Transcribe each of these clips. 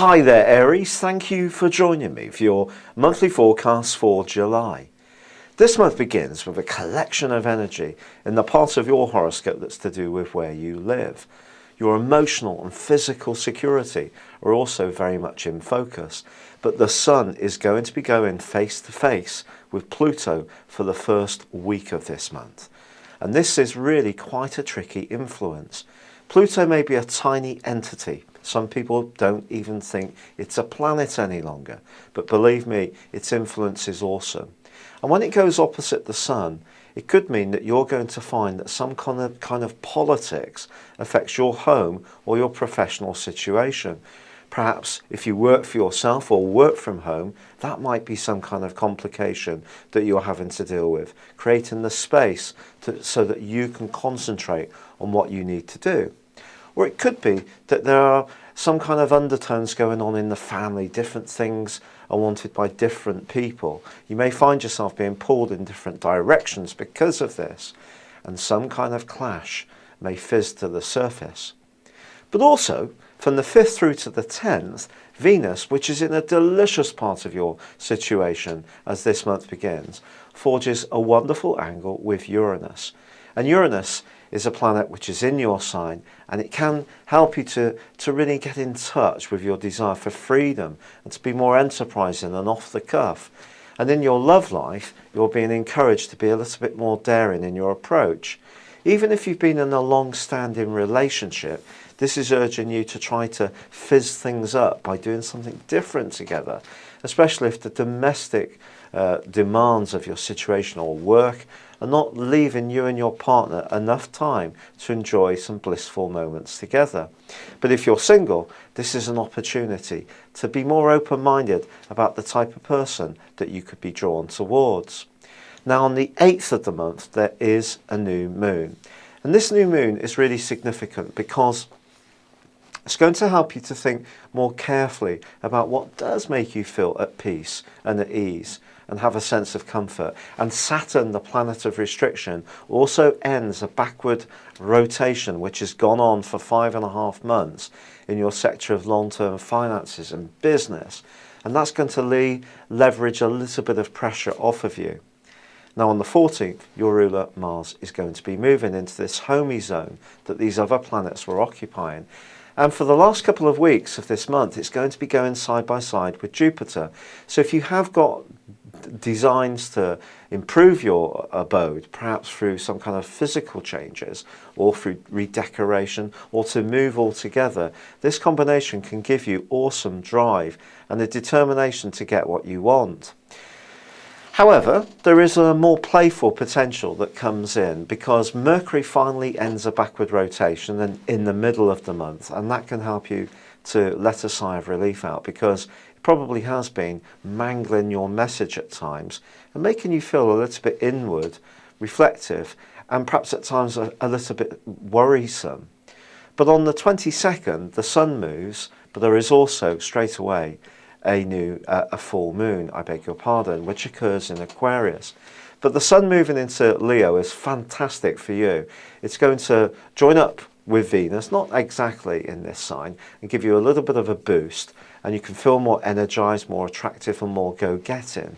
Hi there, Aries. Thank you for joining me for your monthly forecast for July. This month begins with a collection of energy in the part of your horoscope that's to do with where you live. Your emotional and physical security are also very much in focus, but the Sun is going to be going face to face with Pluto for the first week of this month. And this is really quite a tricky influence. Pluto may be a tiny entity. Some people don't even think it's a planet any longer, but believe me, its influence is awesome. And when it goes opposite the Sun, it could mean that you're going to find that some kind of politics affects your home or your professional situation. Perhaps if you work for yourself or work from home, that might be some kind of complication that you're having to deal with, creating the space so that you can concentrate on what you need to do. Or it could be that there are some kind of undertones going on in the family, different things are wanted by different people. You may find yourself being pulled in different directions because of this, and some kind of clash may fizz to the surface. But also, from the 5th through to the 10th, Venus, which is in a delicious part of your situation as this month begins, forges a wonderful angle with Uranus. And Uranus is a planet which is in your sign, and it can help you to really get in touch with your desire for freedom and to be more enterprising and off the cuff. And in your love life, you're being encouraged to be a little bit more daring in your approach. Even if you've been in a long-standing relationship, this is urging you to try to fizz things up by doing something different together, especially if the domestic demands of your situation or work are not leaving you and your partner enough time to enjoy some blissful moments together. But if you're single, this is an opportunity to be more open-minded about the type of person that you could be drawn towards. Now, on the 8th of the month, there is a new moon. And this new moon is really significant because it's going to help you to think more carefully about what does make you feel at peace and at ease and have a sense of comfort. And Saturn, the planet of restriction, also ends a backward rotation which has gone on for 5.5 months in your sector of long-term finances and business. And that's going to leverage a little bit of pressure off of you. Now on the 14th, your ruler Mars is going to be moving into this homey zone that these other planets were occupying. And for the last couple of weeks of this month, it's going to be going side by side with Jupiter. So if you have got designs to improve your abode, perhaps through some kind of physical changes or through redecoration or to move altogether, this combination can give you awesome drive and the determination to get what you want. However, there is a more playful potential that comes in because Mercury finally ends a backward rotation in the middle of the month, and that can help you to let a sigh of relief out because it probably has been mangling your message at times and making you feel a little bit inward, reflective, and perhaps at times a little bit worrisome. But on the 22nd, the Sun moves, but there is also straight away a full moon, I beg your pardon, which occurs in Aquarius. But the Sun moving into Leo is fantastic for you. It's going to join up with Venus, not exactly in this sign, and give you a little bit of a boost, and you can feel more energized, more attractive, and more go-getting.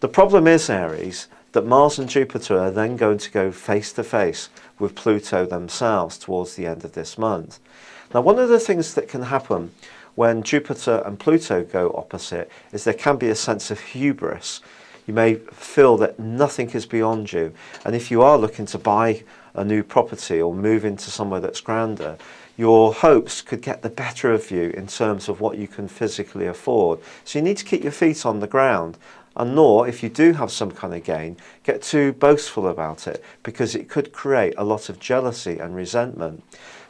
The problem is, Aries, that Mars and Jupiter are then going to go face to face with Pluto themselves towards the end of this month. Now, one of the things that can happen when Jupiter and Pluto go opposite is there can be a sense of hubris. You may feel that nothing is beyond you, and if you are looking to buy a new property or move into somewhere that's grander, your hopes could get the better of you in terms of what you can physically afford. So you need to keep your feet on the ground, and nor, if you do have some kind of gain, get too boastful about it because it could create a lot of jealousy and resentment.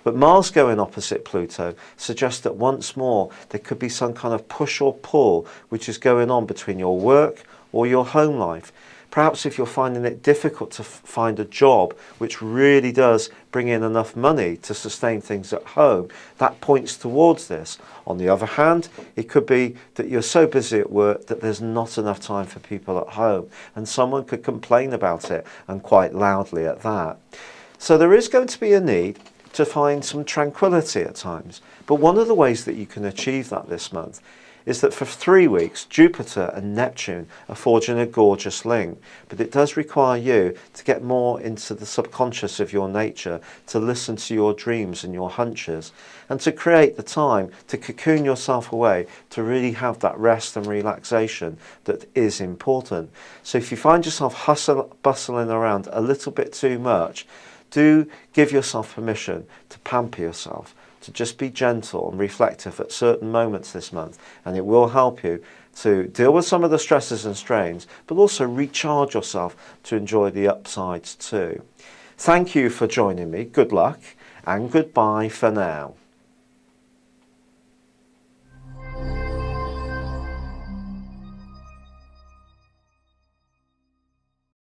But Mars going opposite Pluto suggests that once more there could be some kind of push or pull which is going on between your work or your home life. Perhaps if you're finding it difficult to find a job which really does bring in enough money to sustain things at home, that points towards this. On the other hand, it could be that you're so busy at work that there's not enough time for people at home, and someone could complain about it, and quite loudly at that. So there is going to be a need to find some tranquility at times. But one of the ways that you can achieve that this month is that for 3 weeks, Jupiter and Neptune are forging a gorgeous link. But it does require you to get more into the subconscious of your nature, to listen to your dreams and your hunches, and to create the time to cocoon yourself away, to really have that rest and relaxation that is important. So if you find yourself bustling around a little bit too much, do give yourself permission to pamper yourself, to just be gentle and reflective at certain moments this month, and it will help you to deal with some of the stresses and strains, but also recharge yourself to enjoy the upsides too. Thank you for joining me. Good luck and goodbye for now.